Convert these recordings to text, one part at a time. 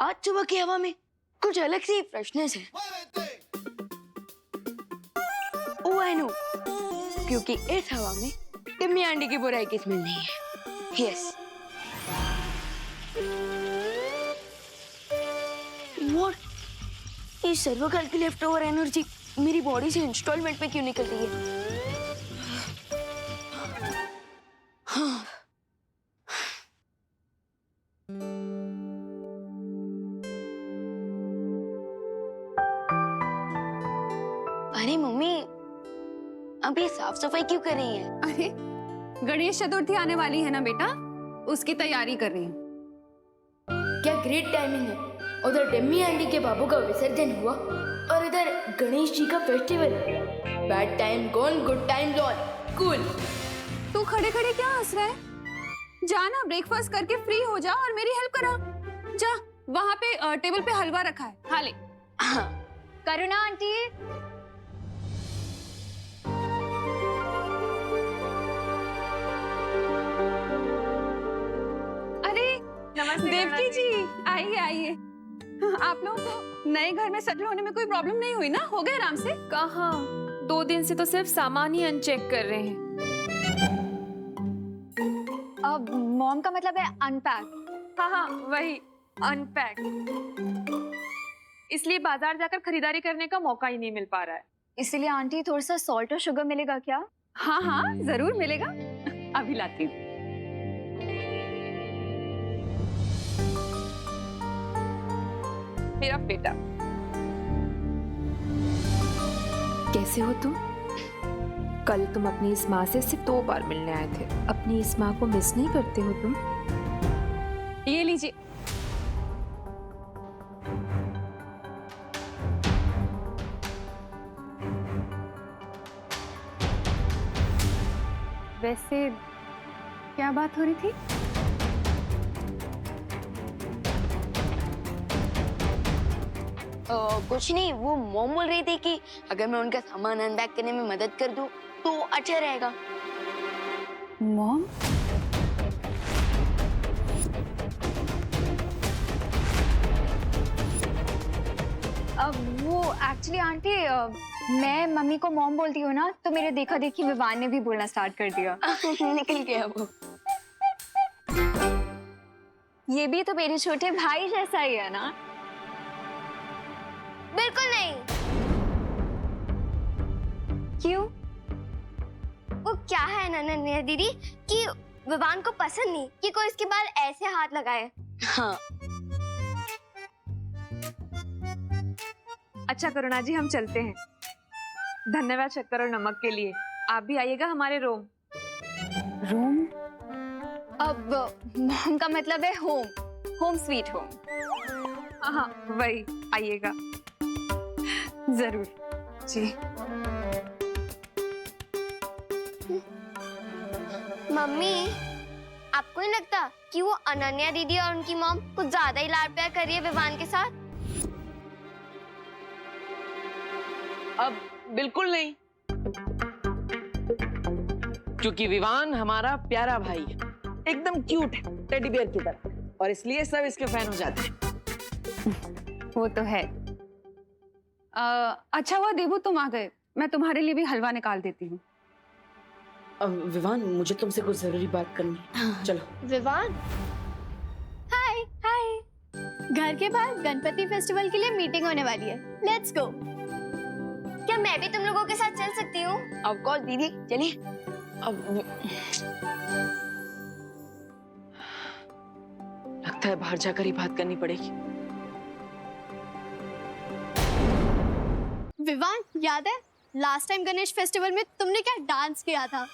आज सुबह की हवा में कुछ अलग सी फ्रेशनेस है। ओह आई नो, क्योंकि इस हवा में टिम्मी आंटी की बुराई की स्मेल नहीं है। यस। व्हाट? ये सर्वकाल की लेफ्ट ओवर एनर्जी मेरी बॉडी से इंस्टॉलमेंट में क्यों निकल रही है? हाँ। अरे मम्मी, अब ये साफ सफाई क्यों कर रही हैं? अरे गणेश चतुर्थी आने वाली है ना बेटा, उसकी तैयारी कर रही हूँ। क्या ग्रेट टाइमिंग है। उधर टिम्मी आंटी के बाबू का विसर्जन हुआ और इधर गणेश जी का festival. Bad time gone, good time lawn. Cool. तू खड़े खड़े क्या हंस रहा है? जा ना, ब्रेकफास्ट करके फ्री हो जा और मेरी हेल्प करा। जा, वहाँ पे टेबल पे हलवा रखा है, खा ले। हाँ। करुणा आंटी। अरे नमस्ते देवकी जी, आइए आइए। आप लोगों को नए घर में सेटल होने में कोई प्रॉब्लम नहीं हुई ना? हो गए आराम से? कहाँ, 2 दिन से तो सिर्फ सामान ही अनचेक कर रहे हैं। अब मॉम का मतलब है अनपैक। हाँ, वही अनपैक। इसलिए बाजार जाकर खरीदारी करने का मौका ही नहीं मिल पा रहा है। इसीलिए आंटी थोड़ा सा सॉल्ट और शुगर मिलेगा क्या? हाँ हाँ जरूर मिलेगा, अभी लाती हूँ। मेरा बेटा, कैसे हो तुम? कल तुम अपनी इस माँ से सिर्फ 2 बार मिलने आए थे। अपनी इस माँ को मिस नहीं करते हो तुम? ये लीजिए। वैसे क्या बात हो रही थी? कुछ नहीं, वो मॉम बोल रही थी कि अगर मैं उनका सामान अनपैक करने में मदद कर दूं तो अच्छा रहेगा। मॉम? अब वो एक्चुअली आंटी, मैं मम्मी को मॉम बोलती हूँ ना, तो मेरे देखा देखी विवान ने भी बोलना स्टार्ट कर दिया। निकल गया वो। ये भी तो मेरे छोटे भाई जैसा ही है ना? बिल्कुल नहीं। क्यों? वो क्या है नन्या दीदी कि विवान को पसंद नहीं कि कोई इसके बाल ऐसे हाथ लगाए। हाँ। अच्छा करुणा जी, हम चलते हैं। धन्यवाद शक्कर और नमक के लिए। आप भी आइएगा हमारे रूम। रूम? अब मॉम का मतलब है होम, होम स्वीट होम। हाँ, वही, आइएगा जरूर जी। मम्मी, आपको नहीं लगता कि वो अनन्या दीदी और उनकी मॉम कुछ ज्यादा ही लाड प्यार कर रही है विवान के साथ? अब बिल्कुल नहीं, क्योंकि विवान हमारा प्यारा भाई है, एकदम क्यूट है, टेडी बियर की तरह, और इसलिए सब इसके फैन हो जाते हैं। वो तो है। अच्छा हुआ देवू तुम आ गए, मैं तुम्हारे लिए भी हलवा निकाल देती हूँ। विवान, मुझे तुमसे कुछ जरूरी बात करनी है। चलो। विवान, हाय हाय। घर के बाहर गणपति फेस्टिवल के लिए मीटिंग होने वाली है, लेट्स गो। क्या मैं भी तुम लोगों के साथ चल सकती हूँ? ऑफ कोर्स दीदी, चलिए। अब लगता है बाहर जाकर ही बात करनी पड़ेगी। विवान, याद है लास्ट टाइम गणेश फेस्टिवल में तुमने क्या डांस किया था?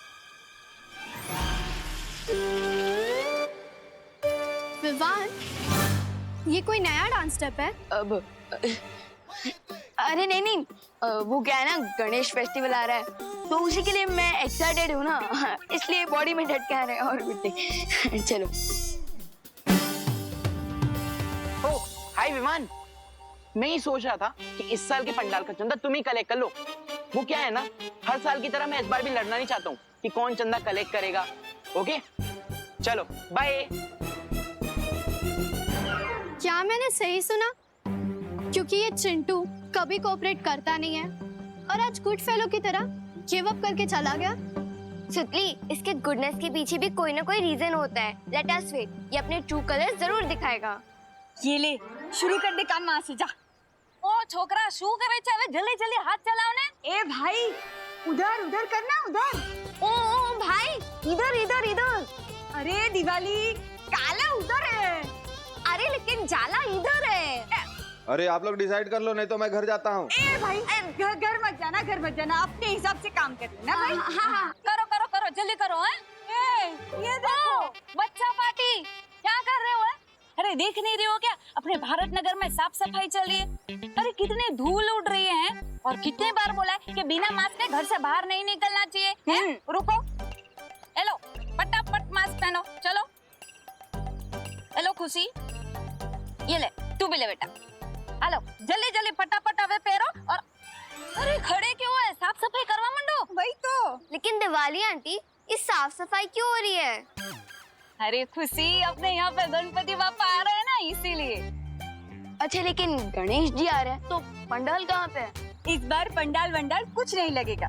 विवान, ये कोई नया डांस स्टेप है? अब अरे नहीं नहीं, वो क्या है ना, गणेश फेस्टिवल आ रहा है तो उसी के लिए मैं एक्साइटेड हूँ ना, इसलिए बॉडी में झटके आ रहे हैं और कुछ नहीं। चलो। ओ, हाय विवान, मैं ही सोच रहा था कि इस साल के पंडाल का चंदा तुम ही कलेक्ट कर लो। वो क्या है ना, हर साल की तरह मैं इस बार भी लड़ना नहीं चाहता हूँ कि कौन चंदा कलेक्ट करेगा। ओके, चलो बाय। क्या हाँ मैंने सही सुना, क्योंकि ये चिंटू कभी कोऑपरेट करता नहीं है और आज गुड फेलो की तरह गिव अप करके चला गया। सुतली, इसके गुडनेस के पीछे भी कोई ना कोई रीजन होता है। लेट अस वेट, ये अपने ट्रू कलर जरूर दिखाएगा। ये ले, शुरू कर दे काम वहां से, जा। ओ छोकरा, शू करे छे? હવે જલ્દી જલ્દી હાથ ચલાવ ને। ए भाई, उधर उधर करना, उधर। ओ भाई, इधर इधर इधर। अरे दिवाली, काला उधर है। अरे लेकिन जाला इधर है। अरे आप लोग डिसाइड कर लो, नहीं तो मैं घर जाता हूँ। ए भाई, घर मत जाना, घर मत जाना, अपने हिसाब से काम कर लेना भाई। हाँ, करो करो करो, जल्दी करो। हैं? ये देखो, बच्चा पार्टी, क्या कर रहे हो? अरे देख नहीं रहे हो क्या, अपने भारत नगर में साफ सफाई चल रही है। अरे कितने धूल उड़ रही है, और कितने बार बोला है कि बिना मास्क के घर से बाहर नहीं निकलना चाहिए। हैं? रुको, हेलो, फटाफट मास्क पहनो, चलो। हेलो खुशी, ये ले, तू भी ले बेटा। हेलो, जल्दी जल्दी फटाफट अबे पैरो। और अरे खड़े क्यों है, साफ सफाई करवा मंडो। वही तो। लेकिन दिवाली आंटी, इस साफ सफाई क्यों हो रही है? अरे खुशी, अपने यहाँ पे गणपति बापा आ रहे हैं ना, इसीलिए। अच्छा लेकिन गणेश जी आ रहे हैं, तो पंडाल कहाँ पे है? इस बार पंडाल वंडाल कुछ नहीं लगेगा।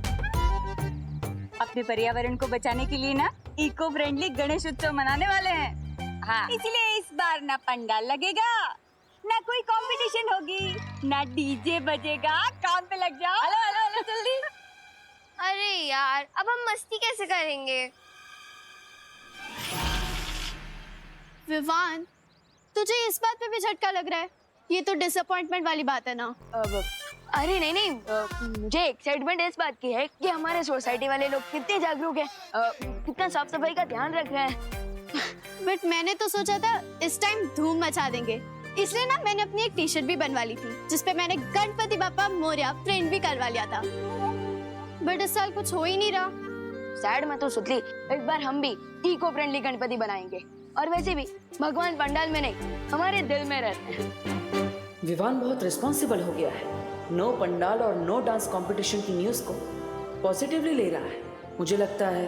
अपने पर्यावरण को बचाने के लिए ना इको फ्रेंडली गणेश उत्सव मनाने वाले हैं। हाँ, इसलिए इस बार ना पंडाल लगेगा, ना कोई कंपटीशन होगी, ना डीजे बजेगा। काम पे लग जाओ। हेलो हेलो हेलो, जल्दी। अरे यार, अब हम मस्ती कैसे करेंगे? विवान, तुझे इस बात पे भी झटका लग रहा है? ये तो डिसअपॉइंटमेंट वाली बात है ना। अरे नहीं नहीं, मुझे एक्साइटमेंट इस बात की है कि हमारे सोसाइटी वाले लोग कितने जागरूक हैं, कितना साफ सफाई का ध्यान रख रहे हैं। बट मैंने तो सोचा था इस टाइम धूम मचा देंगे, इसलिए ना मैंने अपनी एक टी शर्ट भी बनवा ली थी, जिसपे मैंने गणपति बापा मोरया प्रिंट भी करवा लिया था। बट इस साल कुछ हो ही नहीं रहा। सैड मत हो सुतली, इस बार हम भी इको फ्रेंडली गणपति बनाएंगे। और वैसे भी भगवान पंडाल में नहीं, हमारे दिल में रहते हैं। विवान बहुत रिस्पॉन्सिबल हो गया है। नो पंडाल और नो डांस कंपटीशन की न्यूज़ को पॉजिटिवली ले रहा है। मुझे लगता है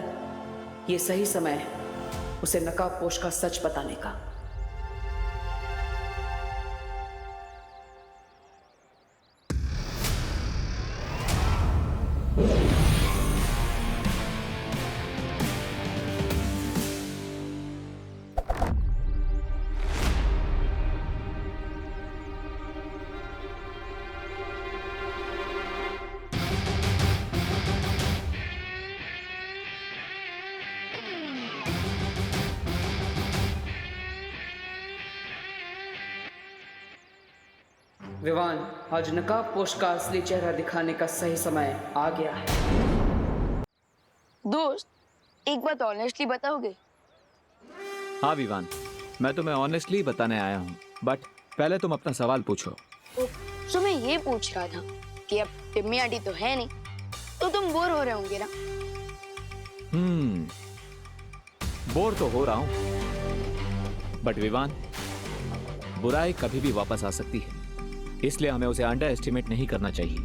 ये सही समय है उसे नकाबपोश का सच बताने का। विवान, आज नकाबपोश का असली चेहरा दिखाने का सही समय आ गया है। दोस्त, एक बात ऑनेस्टली बताओगे? हाँ विवान, मैं तुम्हें ऑनेस्टली बताने आया हूँ, बट पहले तुम अपना सवाल पूछो। तो मैं ये पूछ रहा था कि अब टिम्मी आंटी तो है नहीं, तो तुम बोर हो रहे होंगे ना? बोर तो हो रहा हूँ, बट विवान, बुराई कभी भी वापस आ सकती है, इसलिए हमें उसे अंडर एस्टिमेट नहीं करना चाहिए।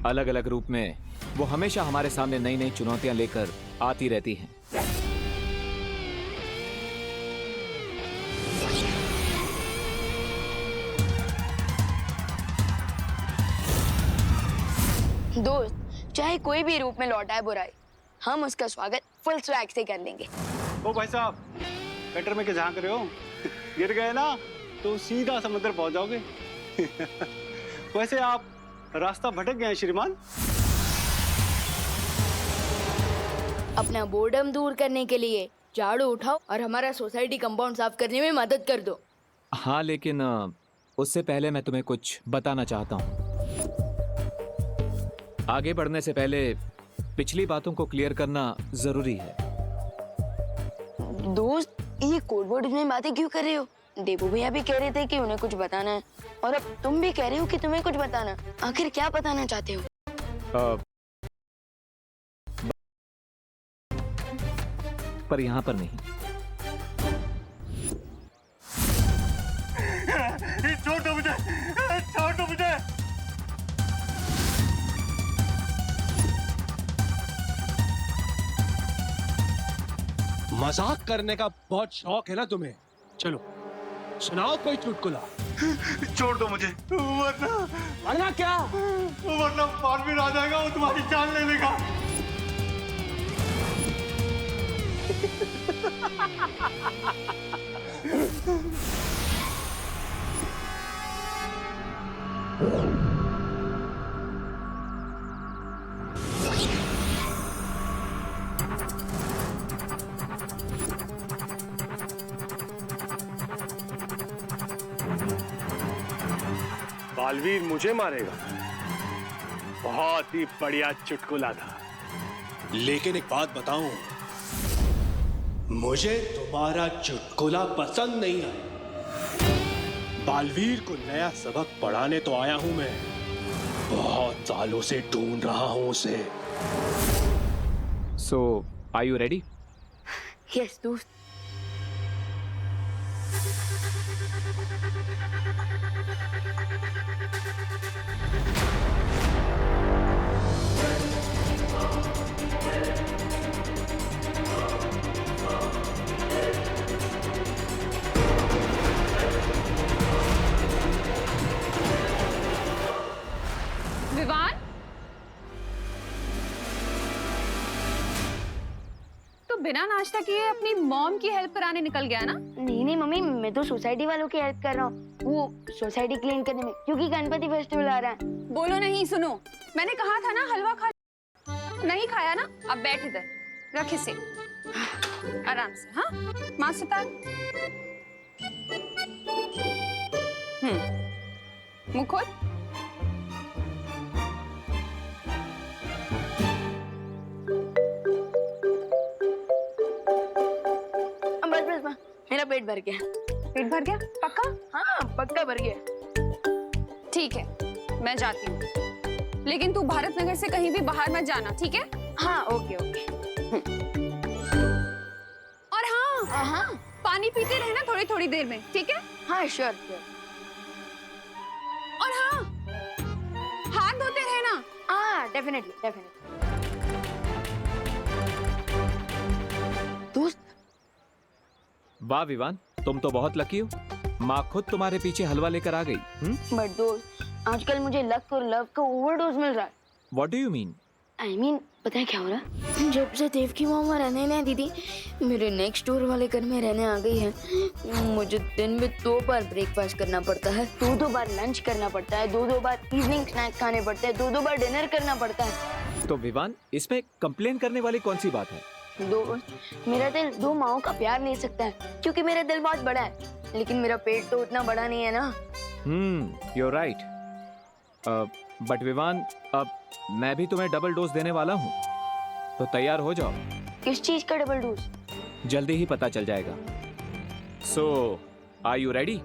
अलग अलग रूप में वो हमेशा हमारे सामने नई नई चुनौतियां लेकर आती रहती हैं। दोस्त, चाहे कोई भी रूप में लौटा है बुराई, हम उसका स्वागत फुल स्वैग से कर लेंगे। ओ भाई साहब, कटर में क्या झांक रहे हो? गिर गए ना तो सीधा समुद्र पहुंच जाओगे। वैसे आप रास्ता भटक गए हैं श्रीमान। अपना बोर्डम दूर करने के लिए झाड़ू उठाओ और हमारा सोसाइटी कंपाउंड साफ करने में मदद कर दो। हाँ, लेकिन उससे पहले मैं तुम्हें कुछ बताना चाहता हूँ। आगे बढ़ने से पहले पिछली बातों को क्लियर करना जरूरी है। दोस्त, ये कोड वर्ड में बातें क्यों कर रहे हो? देबू भैया भी कह रहे थे कि उन्हें कुछ बताना है, और अब तुम भी कह रहे हो कि तुम्हें कुछ बताना। आखिर क्या बताना चाहते हो? पर यहाँ पर नहीं। छोड़ो मुझे, छोड़ो मुझे। मजाक करने का बहुत शौक है ना तुम्हें? चलो सुनाओ कोई चुटकुला। छोड़ दो मुझे, वरना क्या? वरना बालवीर आ जाएगा और तुम्हारी जान ले लेगा। बालवीर मुझे मारेगा? बहुत ही बढ़िया चुटकुला था। लेकिन एक बात बताऊं, मुझे तुम्हारा चुटकुला पसंद नहीं आया। बालवीर को नया सबक पढ़ाने तो आया हूं मैं, बहुत सालों से ढूंढ रहा हूं उसे। सो आर यू रेडी? यस दोस्त। विवान, तो बिना नाश्ता किए अपनी मॉम की हेल्प कराने निकल गया ना? नहीं नहीं मम्मी, मैं तो सोसाइटी वालों की हेल्प कर रहा हूँ, वो सोसाइटी क्लीन करने में, क्योंकि गणपति फेस्टिवल आ रहा है। बोलो नहीं, सुनो, मैंने कहा था ना हलवा खा। नहीं खाया ना? अब बैठ इधर, रख इसे आराम से। हाँ, माँ सितार। मुंह खोल। बस मेरा पेट भर गया। पेट भर गया? पक्का? हाँ पक्का भर गया। ठीक है, मैं जाती हूँ, लेकिन तू भारत नगर से कहीं भी बाहर मत जाना, ठीक है? हाँ ओके ओके। और हाँ हाँ पानी पीते रहना थोड़ी थोड़ी देर में, ठीक है? हाँ श्योर श्योर। और हाँ, हाथ धोते रहना। हाँ डेफिनेटली डेफिनेटली। दोस्त, वाह विवान, तुम तो बहुत लकी हो। माँ खुद तुम्हारे पीछे हलवा लेकर आ गई। बट दोस्त, आजकल मुझे लक और लव का ओवरडोज मिल रहा है। What do you mean? I mean, पता है क्या हो रहा है? जब से देव की मामा रहने ना दीदी मेरे नेक्स्ट डोर वाले घर में रहने आ गई है, मुझे दिन में 2 बार ब्रेकफास्ट करना पड़ता है, 2 बार लंच करना पड़ता है, 2 बार इवनिंग स्नैक खाने पड़ते हैं, 2 बार डिनर करना पड़ता है। तो विवान, इसमें कंप्लेन करने वाली कौन सी बात है? दोस्त, मेरा दिल 2 माओं का प्यार ले सकता है, क्योंकि मेरा दिल बहुत बड़ा है, लेकिन मेरा पेट तो उतना बड़ा नहीं है ना। you're right. बट विवान, अब मैं भी तुम्हें डबल डोज देने वाला हूँ, तो तैयार हो जाओ। किस चीज का डबल डोज? जल्दी ही पता चल जाएगा। So, are you ready?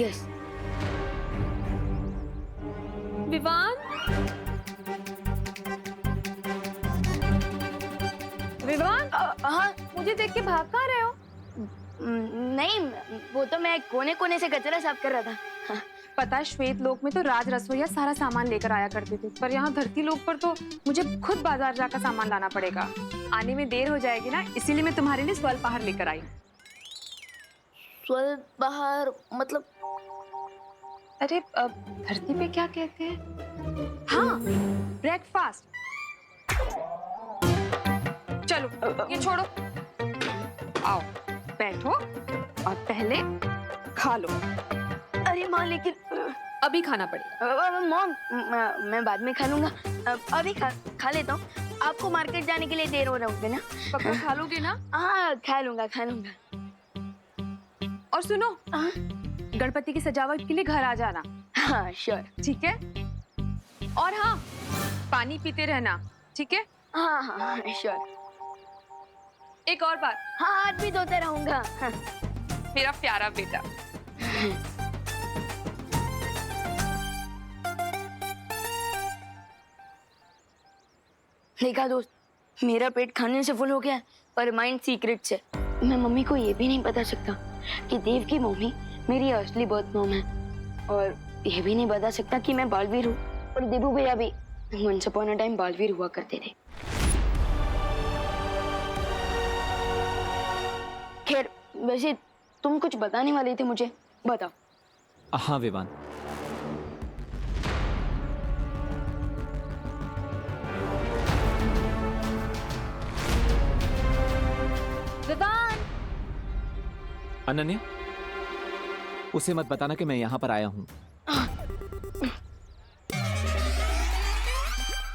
Yes. Vivaan, Vivaan, हाँ मुझे देख के भाग कहाँ रहे हो? नहीं, वो तो मैं कोने कोने से कचरा साफ कर रहा था। हाँ। पता है, श्वेत लोक में तो राज रसोईया सारा सामान लेकर आया करते थे, पर यहाँ धरती लोक पर तो मुझे खुद बाजार जाकर सामान लाना पड़ेगा। आने में देर हो जाएगी ना, इसीलिए मैं तुम्हारे लिए स्वल्पाहार लेकर आई। स्वल्पाहार मतलब? अरे धरती पे क्या कहते हैं? हाँ, ब्रेकफास्ट। चलो ये छोड़ो, आओ बैठो और पहले खा लो। अरे माँ, लेकिन अभी खाना पड़ेगा। मॉम, मैं बाद में खा लूंगा, अभी खा लेता हूँ। आपको मार्केट जाने के लिए देर हो रहा होगा ना? पक्का खा लोगे ना? हाँ खा लूंगा खा लूंगा। और सुनो, गणपति की सजावट के लिए घर आ जाना। हाँ श्योर। ठीक है? और हाँ, पानी पीते रहना, ठीक है? हाँ हाँ श्योर। एक और बात, हाँ हाथ भी धोते रहूंगा। हाँ। मेरा प्यारा बेटा। देखा दोस्त, मेरा पेट खाने से फुल हो गया है, पर माइंड सीक्रेट से। मैं मम्मी को ये भी नहीं बता सकता कि देव की मम्मी मेरी असली बर्थ मॉम है, और ये भी नहीं बता सकता कि मैं बालवीर हूँ, और देबू भैया भी once upon a time Baalveer हुआ करते थे। खैर, वैसे तुम कुछ बताने वाली थी मुझे, बताओ। हाँ विवान, विवान, अनन्या, उसे मत बताना कि मैं यहाँ पर आया हूँ।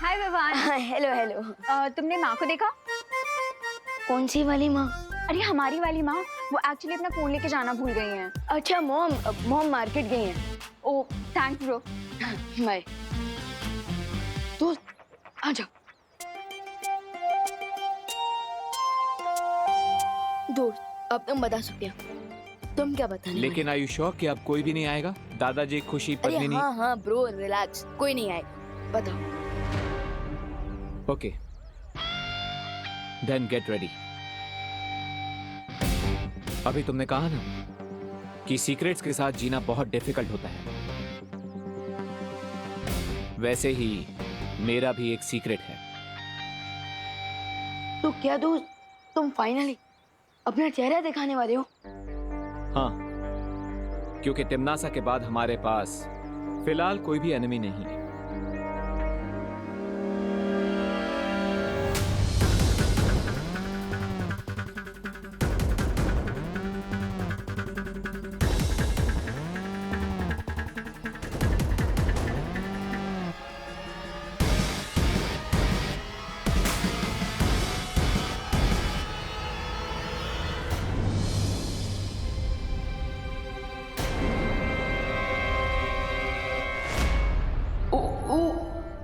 हाय विवान। Hello hello. तुमने माँ को देखा? कौन सी वाली माँ? अरे हमारी वाली माँ, वो एक्चुअली अपना फोन लेके जाना भूल गई हैं। अच्छा मॉम मार्केट गई हैं। ओ थैंक्स ब्रो। बाय। तो आ जाओ। दोस्त, अब तुम बता सकते हो। तुम क्या बताने लेकिन आर यू श्योर कि अब कोई भी नहीं आएगा? दादाजी, खुशी, अरे पद्मिनी। हाँ ब्रो, रिलैक्स, कोई नहीं आएगा, बताओ। Okay, then get ready. अभी तुमने कहा ना कि सीक्रेट्स के साथ जीना बहुत डिफिकल्ट होता है, वैसे ही मेरा भी एक सीक्रेट है। तो क्या दोस्त, तुम फाइनली अपना चेहरा दिखाने वाले हो? हाँ, क्योंकि टिमनासा के बाद हमारे पास फिलहाल कोई भी एनिमी नहीं है।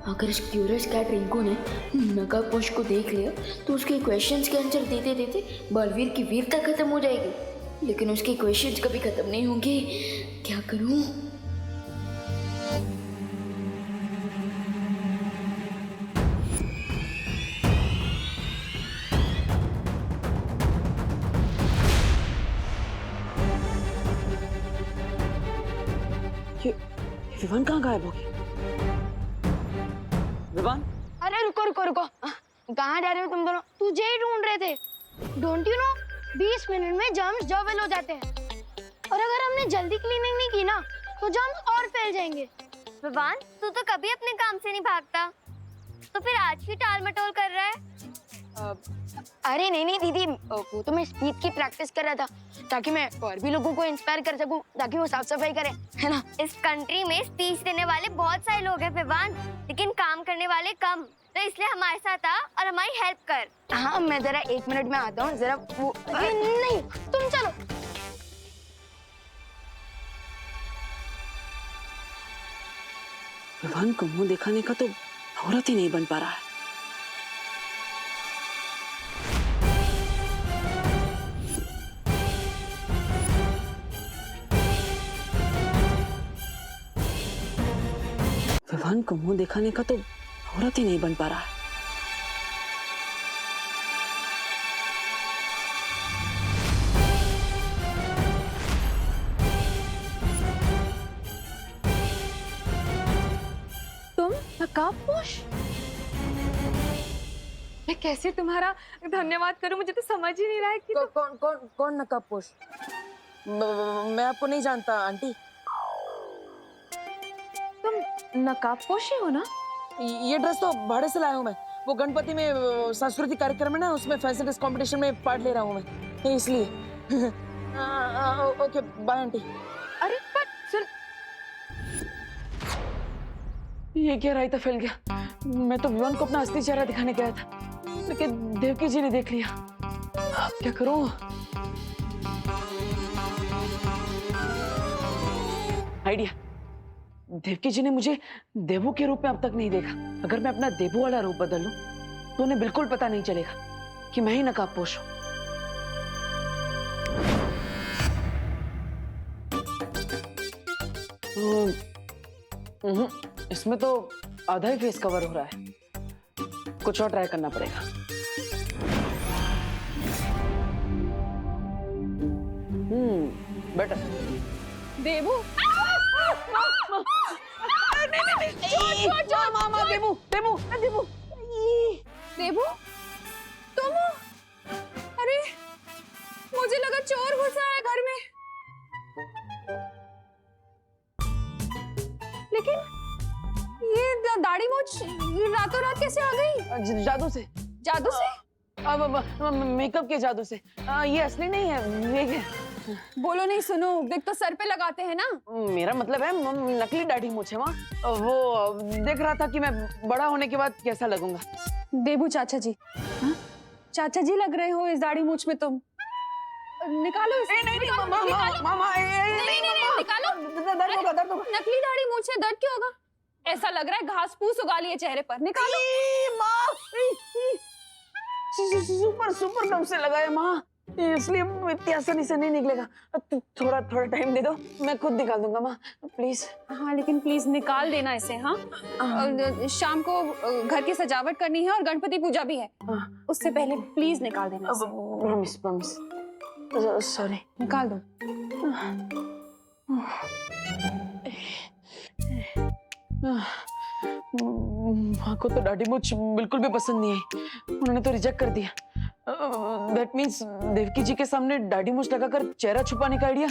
अगर इस क्यूरियस कैट रिंकू ने नकाबपोश को देख लिया तो उसके क्वेश्चंस के आंसर देते देते बलवीर की वीरता खत्म हो जाएगी, लेकिन उसके क्वेश्चंस कभी खत्म नहीं होंगे। क्या करूं? विवान कहाँ गायब होगी? विवान? अरे रुको रुको रुको, कहाँ जा रहे हो तुम दोनों? तुझे ही ढूंढ रहे थे। डोंट यू नो 20 मिनट में जर्म्स जॉबल हो जाते हैं, और अगर हमने जल्दी क्लीनिंग नहीं की ना तो जर्म्स और फैल जाएंगे। विवान, तू तो कभी अपने काम से नहीं भागता, तो फिर आज ही टाल मटोल कर रहा है? अरे नहीं दीदी, वो तो मैं स्पीच की प्रैक्टिस कर रहा था ताकि मैं और भी लोगों को इंस्पायर कर सकूं, ताकि वो साफ सफाई करें, है ना? इस कंट्री में स्पीच देने वाले बहुत सारे लोग हैं विवान, लेकिन काम करने वाले कम, तो इसलिए हमारे साथ आ और हमारी हेल्प कर। हाँ, मैं जरा 1 मिनट में आता हूँ, जरा वो नहीं, तुम चलो। विवान को मुंह दिखाने का तो औरत ही नहीं बन पा रहा है। विवान को मुंह दिखाने का तो औरत ही नहीं बन पा रहा है। तुम नकाबपोश? मैं कैसे तुम्हारा धन्यवाद करूं, मुझे तो समझ ही नहीं रहा है कि कौन नकाबपोश? मैं आपको नहीं जानता आंटी। तुम नकाबपोश ही हो ना? ये ड्रेस तो भाड़े से लाया हूँ मैं, वो गणपति में सांस्कृतिक कार्यक्रम है ना, उसमें फैशन डिस कंपटीशन में पार्ट ले रहा हूँ मैं, इसलिए। Okay bye aunty. अरे पर सुन, ये क्या रायता फैल गया? मैं तो विवान को अपना असली चेहरा दिखाने गया था, लेकिन देवकी जी ने देख लिया। अब क्या करूं? आइडिया। देवकी जी ने मुझे देवू के रूप में अब तक नहीं देखा। अगर मैं अपना देवू वाला रूप बदल लूं, तो उन्हें बिल्कुल पता नहीं चलेगा कि मैं ही नकाबपोश हूं। इसमें तो आधा ही फेस कवर हो रहा है, कुछ और ट्राई करना पड़ेगा। बेटर। देवू, मामा, देवू, देवू, देवू, देवू, तुम हो? अरे मुझे लगा चोर घुसा है घर में। लेकिन ये दाढ़ी मूछ रातों रात कैसे आ गई? जादू से। जादू से? अब मेकअप के जादू से। ये असली नहीं है, विग है। बोलो नहीं, सुनो, विग तो सर पे लगाते हैं ना। मेरा मतलब है नकली दाढ़ी मूछ है वहाँ। वो देख रहा था कि मैं बड़ा होने के बाद कैसा लगूंगा। देबू चाचा जी, चाचा जी लग रहे हो इस दाढ़ी मूछ में तुम। निकालो इसे। नहीं निकालो, मामा, निकालो। मामा, नहीं, निकालो। दर्द होगा, दर्द होगा। नकली दाढ़ी मूछ है, दर्द क्यों होगा? ऐसा लग रहा है घास फूस उगा लिए चेहरे पर। निकालो। सुपर सुपर गम से लगाया माँ, इसलिए इतनी आसानी से नहीं निकलेगा। थोड़ा थोड़ा टाइम दे दो, मैं खुद निकाल दूंगा माँ, प्लीज। हाँ लेकिन प्लीज निकाल देना इसे। हाँ शाम को घर की सजावट करनी है और गणपति पूजा भी है, उससे पहले प्लीज निकाल देना इसे। Promise promise. सॉरी। निकाल दो। माँ को तो दाढ़ी मूछ बिल्कुल भी पसंद नहीं आई, उन्होंने तो रिजेक्ट कर दिया। दैट मीन्स देवकी जी के सामने दाढ़ी मूछ लगाकर चेहरा छुपाने का आइडिया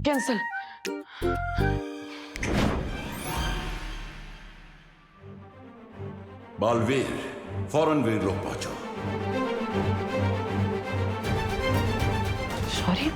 कैंसल। बालवीर, फौरन वीर लोग पहुंचो। सॉरी।